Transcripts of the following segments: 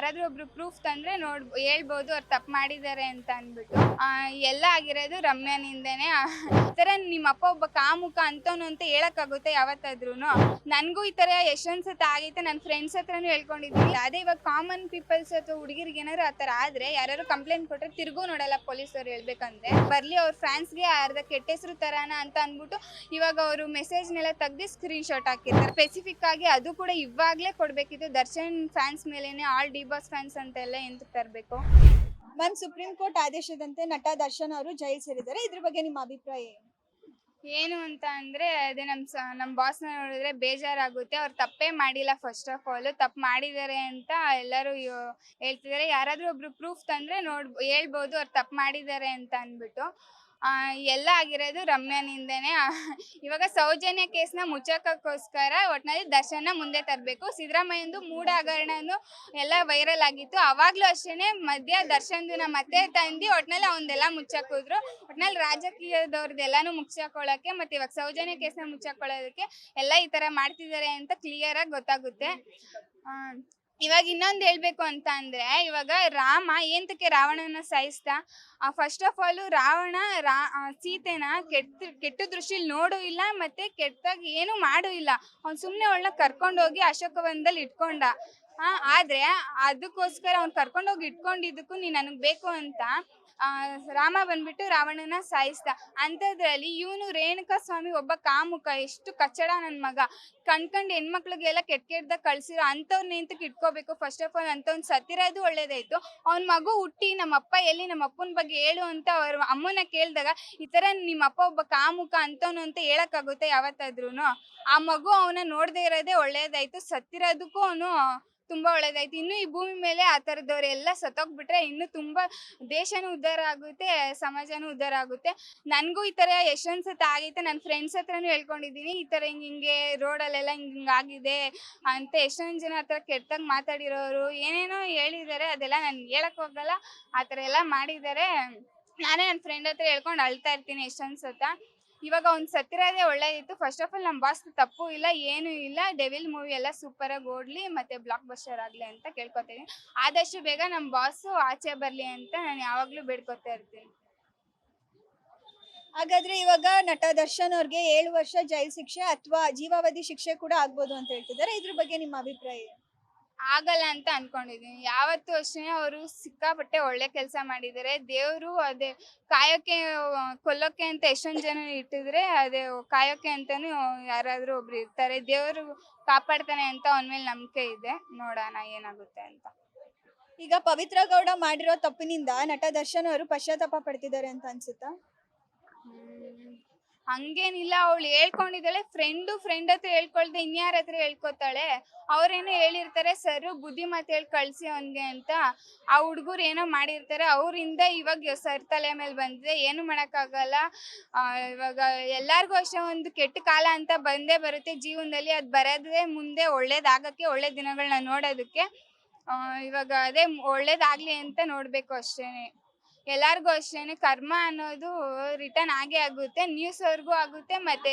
ಯಾರಾದ್ರೂ ಒಬ್ರು ಪ್ರೂಫ್ ತಂದ್ರೆ ಹೇಳ್ಬೋದು ಅವ್ರು ತಪ್ಪು ಮಾಡಿದ್ದಾರೆ ಅಂತ ಅಂದ್ಬಿಟ್ಟು ಎಲ್ಲ ಆಗಿರೋದು ರಮ್ಯಾನಿಂದನೇ. ಈ ಥರ ನಿಮ್ಮ ಅಪ್ಪ ಒಬ್ಬ ಕಾಮುಕ ಅಂತವನು ಅಂತ ಹೇಳಕ್ಕಾಗುತ್ತೆ ಯಾವತ್ತಾದ್ರೂ? ನನಗೂ ಈ ಥರ ಎಷ್ಟೊಂದು ಸತ ಆಗೈತೆ, ನನ್ನ ಫ್ರೆಂಡ್ಸ್ ಹತ್ರನೂ ಹೇಳ್ಕೊಂಡಿದ್ದೀನಿ. ಅದೇ ಇವಾಗ ಕಾಮನ್ ಪೀಪಲ್ಸ್ ಅಥವಾ ಹುಡುಗಿರಿಗೆ ಏನಾದ್ರು ಆ ಥರ ಆದರೆ ಯಾರು ಕಂಪ್ಲೇಂಟ್ ಕೊಟ್ಟರೆ ತಿರ್ಗೂ ನೋಡಲ್ಲ ಪೊಲೀಸರು. ಹೇಳ್ಬೇಕಂದ್ರೆ ಬರಲಿ ಅವ್ರ ಫ್ಯಾನ್ಸ್ಗೆ ಅರ್ಧ ಕೆಟ್ಟ ಹೆಸರು ತರಾನ ಅಂತ ಅಂದ್ಬಿಟ್ಟು ಇವಾಗ ಅವರು ಮೆಸೇಜ್ನೆಲ್ಲ ತೆಗ್ದು ಸ್ಕ್ರೀನ್ಶಾಟ್ ಹಾಕಿರ್ತಾರೆ. ಸ್ಪೆಸಿಫಿಕ್ ಆಗಿ ಅದು ಕೂಡ ಇವಾಗಲೇ ಕೊಡಬೇಕಿತ್ತು. ದರ್ಶನ್ ಫ್ಯಾನ್ಸ್ ಮೇಲೇನೆ ಆಲ್ ಡಿ ಬಾಸ್ ಫ್ಯಾನ್ಸ್ ಅಂತೆಲ್ಲ ಎಂತ ತರಬೇಕು? ಮ್ಯಾಮ್, ಸುಪ್ರೀಂ ಕೋರ್ಟ್ ಆದೇಶದಂತೆ ನಟ ದರ್ಶನ್ ಅವರು ಜೈಲು ಸೇರಿದ್ದಾರೆ. ಇದ್ರ ಬಗ್ಗೆ ನಿಮ್ಮ ಅಭಿಪ್ರಾಯ ಏನು? ಏನು ಅಂತ ಅಂದರೆ ಅದೇ ನಮ್ಮ ಬಾಸ್ನ ನೋಡಿದ್ರೆ ಬೇಜಾರಾಗುತ್ತೆ. ಅವ್ರು ತಪ್ಪೇ ಮಾಡಿಲ್ಲ. ಫಸ್ಟ್ ಆಫ್ ಆಲ್ ತಪ್ಪು ಮಾಡಿದ್ದಾರೆ ಅಂತ ಎಲ್ಲರೂ ಹೇಳ್ತಿದ್ದಾರೆ. ಯಾರಾದರೂ ಒಬ್ರು ಪ್ರೂಫ್ ತಂದರೆ ಹೇಳ್ಬೋದು ಅವ್ರು ತಪ್ಪು ಮಾಡಿದ್ದಾರೆ ಅಂತ ಅಂದ್ಬಿಟ್ಟು. ಎಲ್ಲ ಆಗಿರೋದು ರಮ್ಯಾನಿಂದನೇ. ಇವಾಗ ಸೌಜನ್ಯ ಕೇಸ್ನ ಮುಚ್ಚಕ್ಕೋಸ್ಕರ ಒಟ್ಟಿನಲ್ಲಿ ದರ್ಶನ ಮುಂದೆ ತರಬೇಕು. ಸಿದ್ದರಾಮಯ್ಯಂದು ಮೂಢ ಹಗರಣನು ಎಲ್ಲ ವೈರಲ್ ಆಗಿತ್ತು. ಅವಾಗಲೂ ಅಷ್ಟೇ ಮಧ್ಯ ದರ್ಶನ್ದು ಮತ್ತೆ ತಂದು ಒಟ್ಟಿನಲ್ಲಿ ಅವನ್ನೆಲ್ಲ ಮುಚ್ಚಾಕಿದ್ರು. ಒಟ್ಟಿನಲ್ಲಿ ರಾಜಕೀಯದವ್ರದ್ದೆಲ್ಲಾನು ಮುಚ್ಚಾಕೊಳ್ಳೋಕ್ಕೆ ಮತ್ತು ಇವಾಗ ಸೌಜನ್ಯ ಕೇಸ್ನ ಮುಚ್ಚಾಕೊಳ್ಳೋದಕ್ಕೆ ಎಲ್ಲ ಈ ಥರ ಮಾಡ್ತಿದ್ದಾರೆ ಅಂತ ಕ್ಲಿಯರಾಗಿ ಗೊತ್ತಾಗುತ್ತೆ. ಇವಾಗ ಇನ್ನೊಂದು ಹೇಳ್ಬೇಕು ಅಂತ ಅಂದರೆ, ಇವಾಗ ರಾಮ ಏಂತಕ್ಕೆ ರಾವಣನ ಸಾಯಿಸ್ತಾ? ಫಸ್ಟ್ ಆಫ್ ಆಲು ರಾವಣ ಸೀತೆನ ಕೆಟ್ಟ ದೃಷ್ಟಿಲಿ ನೋಡೂ ಇಲ್ಲ, ಮತ್ತು ಕೆಟ್ಟದಾಗಿ ಏನೂ ಮಾಡೂ ಇಲ್ಲ. ಅವ್ನು ಸುಮ್ಮನೆ ಅವಳನ್ನ ಕರ್ಕೊಂಡೋಗಿ ಅಶೋಕವನದಲ್ಲಿ ಇಟ್ಕೊಂಡ. ಆದರೆ ಅದಕ್ಕೋಸ್ಕರ ಅವ್ನು ಕರ್ಕೊಂಡೋಗಿ ಇಟ್ಕೊಂಡಿದ್ದಕ್ಕೂ ನೀನು ನನಗೆ ಬೇಕು ಅಂತ ರಾಮ ಬಂದ್ಬಿಟ್ಟು ರಾವಣನ ಸಾಯಿಸ್ದ. ಅಂಥದ್ರಲ್ಲಿ ಇವನು ರೇಣುಕಾ ಸ್ವಾಮಿ ಒಬ್ಬ ಕಾಮುಕ, ಎಷ್ಟು ಕಚ್ಚಡ ನನ್ನ ಮಗ. ಕಣ್ಕಂಡು ಹೆಣ್ಮಕ್ಳಿಗೆಲ್ಲ ಕೆಟ್ಟದಾಗ ಕಳ್ಸಿರೋ ಅಂಥವ್ರನ್ನ ಎಂತಕ್ಕೆ ಇಟ್ಕೋಬೇಕು? ಫಸ್ಟ್ ಆಫ್ ಆಲ್ ಅಂಥವ್ನು ಸತ್ತಿರೋದು ಒಳ್ಳೇದಾಯ್ತು. ಅವ್ನ ಮಗು ಹುಟ್ಟಿ ನಮ್ಮಪ್ಪ ಎಲ್ಲಿ, ನಮ್ಮ ಅಪ್ಪನ ಬಗ್ಗೆ ಹೇಳು ಅಂತ ಅವ್ರ ಅಮ್ಮನ ಕೇಳಿದಾಗ ಈ ಥರ ನಿಮ್ಮ ಅಪ್ಪ ಒಬ್ಬ ಕಾಮುಕ ಅಂತವನು ಅಂತ ಹೇಳಕ್ಕಾಗುತ್ತೆ ಯಾವತ್ತಾದ್ರೂ? ಆ ಮಗು ಅವನ ನೋಡದೇ ಇರೋದೇ ಒಳ್ಳೇದಾಯ್ತು. ಸತ್ತಿರೋದಕ್ಕೂ ಅವನು ತುಂಬ ಒಳ್ಳೇದಾಯ್ತು. ಇನ್ನೂ ಈ ಭೂಮಿ ಮೇಲೆ ಆ ಥರದವರೆಲ್ಲ ಸತ್ತೋಗ್ಬಿಟ್ರೆ ಇನ್ನೂ ತುಂಬ ದೇಶನೂ ಉದ್ಧಾರ ಆಗುತ್ತೆ, ಸಮಾಜನೂ ಉದ್ಧಾರ ಆಗುತ್ತೆ. ನನಗೂ ಈ ಥರ ಎಷ್ಟೊಂದು ಸತ ಆಗೈತೆ, ನನ್ನ ಫ್ರೆಂಡ್ಸ್ ಹತ್ರನೂ ಹೇಳ್ಕೊಂಡಿದ್ದೀನಿ. ಈ ಥರ ಹಿಂಗೆ ರೋಡಲ್ಲೆಲ್ಲ ಹಿಂಗಾಗಿದೆ ಅಂತ ಎಷ್ಟೊಂದು ಜನ ಆ ಥರ ಕೆಟ್ಟದಾಗಿ ಮಾತಾಡಿರೋರು ಏನೇನೋ ಹೇಳಿದ್ದಾರೆ. ಅದೆಲ್ಲ ನಾನು ಹೇಳಕ್ಕೆ ಹೋಗಲ್ಲ. ಆ ಥರ ಎಲ್ಲ ಮಾಡಿದ್ದಾರೆ. ನಾನೇ ನನ್ನ ಫ್ರೆಂಡ್ ಹತ್ರ ಹೇಳ್ಕೊಂಡು ಅಳ್ತಾ ಇರ್ತೀನಿ ಎಷ್ಟೊಂದು ಸತ. ಇವಾಗ ಅವ್ನು ಸತ್ತಿರೋದೇ ಒಳ್ಳೇದಿತ್ತು. ಫಸ್ಟ್ ಆಫ್ ಆಲ್ ನಮ್ಮ ಬಾಸ್ ತಪ್ಪು ಇಲ್ಲ, ಏನೂ ಇಲ್ಲ. ಡೆವಿಲ್ ಮೂವಿ ಎಲ್ಲ ಸೂಪರಾಗಿ ಓಡಲಿ ಮತ್ತು ಬ್ಲಾಕ್ ಬಸ್ಟರ್ ಆಗಲಿ ಅಂತ ಕೇಳ್ಕೊತೀನಿ. ಆದಷ್ಟು ಬೇಗ ನಮ್ಮ ಬಾಸು ಆಚೆ ಬರಲಿ ಅಂತ ನಾನು ಯಾವಾಗಲೂ ಬೇಡ್ಕೊತಾ ಇರ್ತೀನಿ. ಹಾಗಾದ್ರೆ ಇವಾಗ ನಟ ದರ್ಶನ್ ಅವ್ರಿಗೆ 7 ವರ್ಷ ಜೈಲು ಶಿಕ್ಷೆ ಅಥವಾ ಜೀವಾವಧಿ ಶಿಕ್ಷೆ ಕೂಡ ಆಗ್ಬೋದು ಅಂತ ಹೇಳ್ತಿದ್ದಾರೆ. ಇದ್ರ ಬಗ್ಗೆ ನಿಮ್ಮ ಅಭಿಪ್ರಾಯ ಏನು? ಆಗಲ್ಲ ಅಂತ ಅನ್ಕೊಂಡಿದ್ದೀನಿ. ಯಾವತ್ತೂ ಅಷ್ಟೇ ಅವರು ಸಿಕ್ಕಾಪಟ್ಟೆ ಒಳ್ಳೆ ಕೆಲಸ ಮಾಡಿದ್ದಾರೆ. ದೇವರು ಅದೇ ಕಾಯೋಕ್ಕೆ ಕೊಲ್ಲೋಕ್ಕೆ ಅಂತ ಎಷ್ಟೊಂದು ಜನ ಇಟ್ಟಿದ್ರೆ ಅದೇ ಕಾಯೋಕ್ಕೆ ಅಂತಲೂ ಯಾರಾದರೂ ಒಬ್ರು ಇರ್ತಾರೆ. ದೇವರು ಕಾಪಾಡ್ತಾನೆ ಅಂತ ಅವನ ಮೇಲೆ ನಂಬಿಕೆ ಇದೆ. ನೋಡೋಣ ಏನಾಗುತ್ತೆ ಅಂತ. ಈಗ ಪವಿತ್ರ ಗೌಡ ಮಾಡಿರೋ ತಪ್ಪಿನಿಂದ ನಟ ದರ್ಶನ್ ಅವರು ಪಶ್ಚಾತ್ತಾಪ ಪಡ್ತಿದ್ದಾರೆ ಅಂತ ಅನ್ಸುತ್ತಾ? ಹಂಗೇನಿಲ್ಲ. ಅವಳು ಹೇಳ್ಕೊಂಡಿದ್ದಾಳೆ. ಫ್ರೆಂಡ್ ಹತ್ರ ಹೇಳ್ಕೊಳ್ದೆ ಇನ್ಯಾರ ಹತ್ರ ಹೇಳ್ಕೊತಾಳೆ? ಅವ್ರೇನೋ ಹೇಳಿರ್ತಾರೆ, ಸರ್ ಬುದ್ಧಿ ಮಾತು ಹೇಳಿ ಕಳಿಸಿ ಅವನಿಗೆ ಅಂತ. ಆ ಹುಡುಗರು ಏನೋ ಮಾಡಿರ್ತಾರೆ. ಅವರಿಂದ ಇವಾಗ ಸರ್ ತಲೆ ಮೇಲೆ ಬಂದಿದೆ. ಏನು ಮಾಡೋಕ್ಕಾಗಲ್ಲ. ಇವಾಗ ಎಲ್ಲರಿಗೂ ಅಷ್ಟೇ ಒಂದು ಕೆಟ್ಟ ಕಾಲ ಅಂತ ಬಂದೇ ಬರುತ್ತೆ ಜೀವನದಲ್ಲಿ. ಅದು ಬರೋದೇ ಮುಂದೆ ಒಳ್ಳೇದಾಗಕ್ಕೆ, ಒಳ್ಳೆ ದಿನಗಳನ್ನ ನೋಡೋದಕ್ಕೆ. ಇವಾಗ ಅದೇ ಒಳ್ಳೇದಾಗಲಿ ಅಂತ ನೋಡಬೇಕು ಅಷ್ಟೇ. ಎಲ್ಲರಿಗೂ ಅಷ್ಟೇ ಕರ್ಮ ಅನ್ನೋದು ರಿಟರ್ನ್ ಆಗೇ ಆಗುತ್ತೆ. ನ್ಯೂಸ್ ಅವ್ರಿಗೂ ಆಗುತ್ತೆ ಮತ್ತು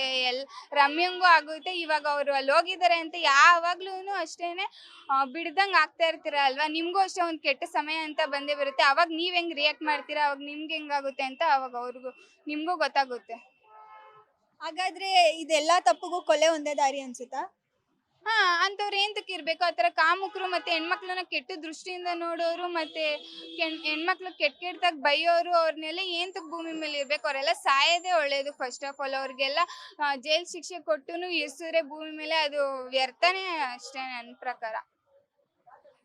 ರಮ್ಯಂಗೂ ಆಗುತ್ತೆ. ಇವಾಗ ಅವರು ಅಲ್ಲಿ ಹೋಗಿದ್ದಾರೆ ಅಂತ ಯಾವಾಗ್ಲೂ ಅಷ್ಟೇ ಬಿಡ್ದಂಗೆ ಆಗ್ತಾ ಇರ್ತೀರ ಅಲ್ವಾ? ನಿಮಗೂ ಅಷ್ಟೇ ಒಂದು ಕೆಟ್ಟ ಸಮಯ ಅಂತ ಬಂದೇ ಬರುತ್ತೆ. ಅವಾಗ ನೀವು ಹೆಂಗೆ ರಿಯಾಕ್ಟ್ ಮಾಡ್ತೀರಾ, ಅವಾಗ ನಿಮ್ಗೆ ಹೆಂಗಾಗುತ್ತೆ ಅಂತ ಅವಾಗ ಅವ್ರಿಗೂ ನಿಮಗೂ ಗೊತ್ತಾಗುತ್ತೆ. ಹಾಗಾದ್ರೆ ಇದೆಲ್ಲ ತಪ್ಪಿಗೂ ಕೊಲೆ ಒಂದೇ ದಾರಿ ಅನ್ಸುತ್ತಾ? ಅಂಥವ್ರು ಏಂತಕ್ಕೆ ಇರಬೇಕು? ಆ ಥರ ಕಾಮುಕರು ಮತ್ತು ಹೆಣ್ಮಕ್ಳನ್ನ ಕೆಟ್ಟ ದೃಷ್ಟಿಯಿಂದ ನೋಡೋರು ಮತ್ತು ಹೆಣ್ಮಕ್ಳು ಕೆಟ್ಟದಾಗಿ ಬೈಯೋರು ಅವ್ರನ್ನೆಲ್ಲ ಏಂತಕ್ಕೆ ಭೂಮಿ ಮೇಲೆ ಇರಬೇಕು? ಅವರೆಲ್ಲ ಸಾಯೋದೇ ಒಳ್ಳೆಯದು. ಫಸ್ಟ್ ಆಫ್ ಆಲ್ ಅವ್ರಿಗೆಲ್ಲ ಜೈಲು ಶಿಕ್ಷೆ ಕೊಟ್ಟು ಇರಿಸಿದ್ರೆ ಭೂಮಿ ಮೇಲೆ ಅದು ವ್ಯರ್ಥನೇ ಅಷ್ಟೇ ನನ್ನ ಪ್ರಕಾರ.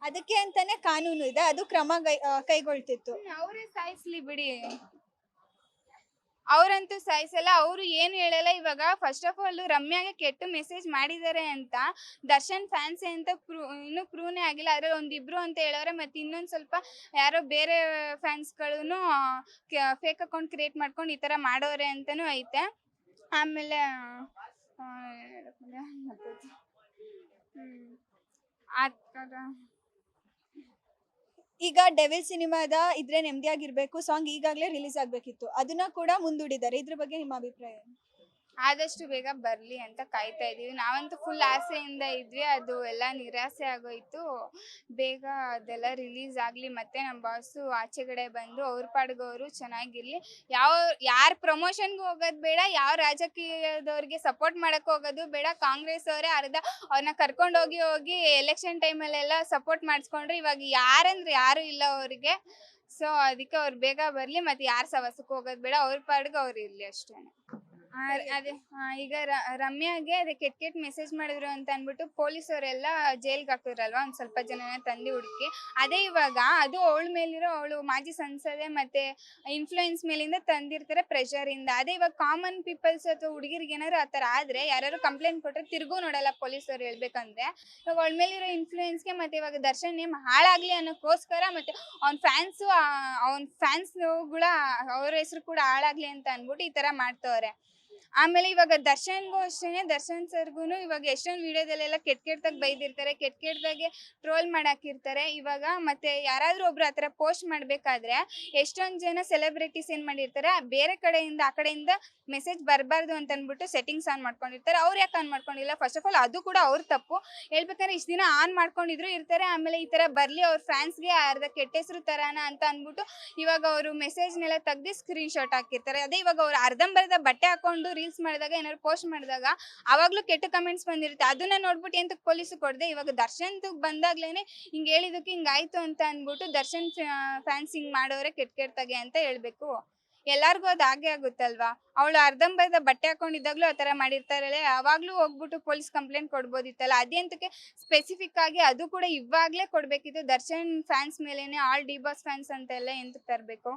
ಅದಕ್ಕೆ ಅಂತಾನೆ ಕಾನೂನು ಇದೆ, ಅದು ಕ್ರಮ ಕೈಗೊಳ್ತಿತ್ತು. ಅವರೇ ಸಾಯಿಸ್ಲಿ ಬಿಡಿ. ಅವರಂತೂ ಸಾಯಿಸಲ್ಲ. ಅವರು ಏನು ಹೇಳಲ್ಲ. ಇವಾಗ ಫಸ್ಟ್ ಆಫ್ ಆಲ್ ರಮ್ಯಾಗೆ ಕೆಟ್ಟ ಮೆಸೇಜ್ ಮಾಡಿದ್ದಾರೆ ಅಂತ ದರ್ಶನ್ ಫ್ಯಾನ್ಸೇ ಅಂತ ಇನ್ನೂ ಪ್ರೂವ್ನೇ ಆಗಿಲ್ಲ. ಅದರಲ್ಲಿ ಒಂದಿಬ್ರು ಅಂತ ಹೇಳೋರೆ. ಮತ್ತು ಇನ್ನೊಂದು ಸ್ವಲ್ಪ ಯಾರೋ ಬೇರೆ ಫ್ಯಾನ್ಸ್ಗಳೂ ಫೇಕ್ ಅಕೌಂಟ್ ಕ್ರಿಯೇಟ್ ಮಾಡ್ಕೊಂಡು ಈ ಥರ ಮಾಡೋರೆ ಅಂತಲೂ ಐತೆ. ಆಮೇಲೆ ಆ ಥರ ಈಗ ಡೆವಿಲ್ ಸಿನಿಮಾದ ಇದ್ರೆ ನೆಮ್ಮದಿಯಾಗಿರ್ಬೇಕು ಸಾಂಗ್ ಈಗಾಗಲೇ ರಿಲೀಸ್ ಆಗಬೇಕಿತ್ತು, ಅದನ್ನ ಕೂಡ ಮುಂದೂಡಿದ್ದಾರೆ. ಇದ್ರ ಬಗ್ಗೆ ನಿಮ್ಮ ಅಭಿಪ್ರಾಯ ಏನು? ಆದಷ್ಟು ಬೇಗ ಬರ್ಲಿ ಅಂತ ಕಾಯ್ತಾ ಇದೀವಿ. ನಾವಂತೂ ಫುಲ್ ಆಸೆಯಿಂದ ಇದ್ವಿ. ಅದು ಎಲ್ಲ ನಿರಾಸೆ ಆಗೋಯ್ತು. ಬೇಗ ಅದೆಲ್ಲ ರಿಲೀಸ್ ಆಗ್ಲಿ. ಮತ್ತೆ ನಮ್ಮ ಬಾಸು ಆಚೆಗಡೆ ಬಂದು ಅವ್ರ ಪಾಡ್ಗೆ ಅವರು ಚೆನ್ನಾಗಿರ್ಲಿ. ಯಾರ್ ಪ್ರಮೋಷನ್‌ಗೂ ಹೋಗೋದ್ ಬೇಡ, ಯಾವ ರಾಜಕೀಯದವ್ರಿಗೆ ಸಪೋರ್ಟ್ ಮಾಡಕ್ ಹೋಗೋದು ಬೇಡ. ಕಾಂಗ್ರೆಸ್ ಅವರೇ ಅರ್ಧ ಅವ್ರನ್ನ ಕರ್ಕೊಂಡ್ ಹೋಗಿ ಎಲೆಕ್ಷನ್ ಟೈಮಲ್ಲೆಲ್ಲ ಸಪೋರ್ಟ್ ಮಾಡಿಸ್ಕೊಂಡ್ರು. ಇವಾಗ ಯಾರಂದ್ರೆ ಯಾರು ಇಲ್ಲ ಅವ್ರಿಗೆ. ಸೊ ಅದಕ್ಕೆ ಅವ್ರು ಬೇಗ ಬರ್ಲಿ. ಮತ್ತೆ ಯಾರ್ ಸಹವಾಸಕ್ಕೂ ಹೋಗೋದ್ ಬೇಡ. ಅವ್ರ ಪಾಡ್ಗೆ ಅವ್ರು ಇರ್ಲಿ ಅಷ್ಟೇನೆ. ಅದೇ ಈಗ ರಮ್ಯಾಗೆ ಅದೇ ಕೆಟ್ಟ ಮೆಸೇಜ್ ಮಾಡಿದ್ರು ಅಂತ ಅಂದ್ಬಿಟ್ಟು ಪೊಲೀಸವರೆಲ್ಲ ಜೈಲ್ಗೆ ಹಾಕಿದ್ರಲ್ವಾ ಒಂದ್ ಸ್ವಲ್ಪ ಜನನ ತಂದು ಹುಡುಕಿ. ಅದೇ ಇವಾಗ ಅದು ಅವಳ ಮೇಲಿರೋ ಅವಳು ಮಾಜಿ ಸಂಸದೆ ಮತ್ತೆ ಇನ್ಫ್ಲೂಯೆನ್ಸ್ ಮೇಲಿಂದ ತಂದಿರ್ತಾರೆ ಪ್ರೆಷರ್ ಇಂದ. ಅದೇ ಇವಾಗ ಕಾಮನ್ ಪೀಪಲ್ಸ್ ಅಥವಾ ಹುಡುಗಿರಿಗೆ ಏನಾದ್ರು ಆತರ ಆದ್ರೆ ಯಾರು ಕಂಪ್ಲೇಂಟ್ ಕೊಟ್ರೆ ತಿರ್ಗೂ ನೋಡಲ್ಲ ಪೊಲೀಸರು ಹೇಳ್ಬೇಕಂದ್ರೆ. ಇವಾಗ ಅವಳ ಮೇಲಿರೋ ಇನ್ಫ್ಲೂಯೆನ್ಸ್ಗೆ ಮತ್ತೆ ಇವಾಗ ದರ್ಶನ್ ನೇಮ್ ಹಾಳಾಗ್ಲಿ ಅನ್ನೋಕ್ಕೋಸ್ಕರ ಮತ್ತೆ ಅವ್ನ ಫ್ಯಾನ್ಸ್ಗಳ ಅವ್ರ ಹೆಸರು ಕೂಡ ಹಾಳಾಗ್ಲಿ ಅಂತ ಅನ್ಬಿಟ್ಟು ಈ ತರ ಮಾಡ್ತವ್ರೆ. ಆಮೇಲೆ ಇವಾಗ ದರ್ಶನ್ಗೂ ಅಷ್ಟೇನೆ, ದರ್ಶನ್ ಸರ್ಗುನು ಇವಾಗ ಎಷ್ಟೊಂದು ವಿಡಿಯೋದಲ್ಲೆಲ್ಲ ಕೆಟ್ಟದಾಗಿ ಬೈದಿರ್ತಾರೆ, ಕೆಟ್ಟದಾಗೆ ಟ್ರೋಲ್ ಮಾಡಾಕಿರ್ತಾರೆ. ಇವಾಗ ಮತ್ತೆ ಯಾರಾದ್ರೂ ಒಬ್ರು ಆತರ ಪೋಸ್ಟ್ ಮಾಡ್ಬೇಕಾದ್ರೆ ಎಷ್ಟೊಂದ್ ಜನ ಸೆಲೆಬ್ರಿಟೀಸ್ ಏನ್ ಮಾಡಿರ್ತಾರೆ, ಬೇರೆ ಕಡೆಯಿಂದ ಆ ಕಡೆಯಿಂದ ಮೆಸೇಜ್ ಬರಬಾರ್ದು ಅಂತ ಅಂದ್ಬಿಟ್ಟು ಸೆಟ್ಟಿಂಗ್ಸ್ ಆನ್ ಮಾಡ್ಕೊಂಡಿರ್ತಾರೆ. ಅವ್ರು ಯಾಕೆ ಆನ್ ಮಾಡ್ಕೊಂಡಿಲ್ಲ? ಫಸ್ಟ್ ಆಫ್ ಆಲ್ ಅದು ಕೂಡ ಅವ್ರ ತಪ್ಪು. ಹೇಳ್ಬೇಕಾದ್ರೆ ಇಷ್ಟ ದಿನ ಆನ್ ಮಾಡ್ಕೊಂಡಿದ್ರು ಇರ್ತಾರೆ. ಆಮೇಲೆ ಈ ತರ ಬರ್ಲಿ ಅವ್ರ ಫ್ಯಾನ್ಸ್ಗೆ ಅರ್ಧ ಕೆಟ್ಟ ಹೆಸರು ತರಾನ ಅಂತ ಅಂದ್ಬಿಟ್ಟು ಇವಾಗ ಅವರು ಮೆಸೇಜ್ನೆಲ್ಲ ತೆಗ್ದು ಸ್ಕ್ರೀನ್ ಶಾಟ್ ಹಾಕಿರ್ತಾರೆ. ಅದೇ ಇವಾಗ ಅವ್ರು ಅರ್ಧಂಬರ್ಧ ಬಟ್ಟೆ ಹಾಕೊಂಡು ರೀಲ್ಸ್ ಮಾಡಿದಾಗ ಏನಾದ್ರು ಪೋಸ್ಟ್ ಮಾಡಿದಾಗ ಅವಾಗ್ಲೂ ಕೆಟ್ಟ ಕಮೆಂಟ್ಸ್ ಬಂದಿರುತ್ತೆ. ಅದನ್ನ ನೋಡ್ಬಿಟ್ಟು ಎಂತಕ್ಕೆ ಪೊಲೀಸ್ ಕೊಡದೆ ಇವಾಗ ದರ್ಶನ್ ಬಂದಾಗ್ಲೇನೆ ಹಿಂಗ್ ಹೇಳಿದಕ್ಕೆ ಹಿಂಗಾಯ್ತು ಅಂತ ಅಂದ್ಬಿಟ್ಟು ದರ್ಶನ್ ಫ್ಯಾನ್ಸ್ ಹಿಂಗ್ ಮಾಡೋರೆ ಕೆಟ್ಟದಾಗೆ ಅಂತ ಹೇಳ್ಬೇಕು. ಎಲ್ಲಾರ್ಗೂ ಅದು ಹಾಗೆ ಆಗುತ್ತಲ್ವಾ? ಅವಳು ಅರ್ಧಂಬರ್ಧ ಬಟ್ಟೆ ಹಾಕೊಂಡಿದ್ದಾಗ್ಲೂ ಆ ತರ ಮಾಡಿರ್ತಾರಲ್ಲ, ಅವಾಗ್ಲೂ ಹೋಗ್ಬಿಟ್ಟು ಪೊಲೀಸ್ ಕಂಪ್ಲೇಂಟ್ ಕೊಡ್ಬೋದಿತ್ತಲ್ಲ. ಅದೆಂತಕ್ಕೆ ಸ್ಪೆಸಿಫಿಕ್ ಆಗಿ ಅದು ಕೂಡ ಇವಾಗ್ಲೇ ಕೊಡ್ಬೇಕಿತ್ತು. ದರ್ಶನ್ ಫ್ಯಾನ್ಸ್ ಮೇಲೆನೆ ಆಲ್ ಡಿ ಬಾಸ್ ಫ್ಯಾನ್ಸ್ ಅಂತೆಲ್ಲ ಎಂತಕ್ಕೆ ತರಬೇಕು?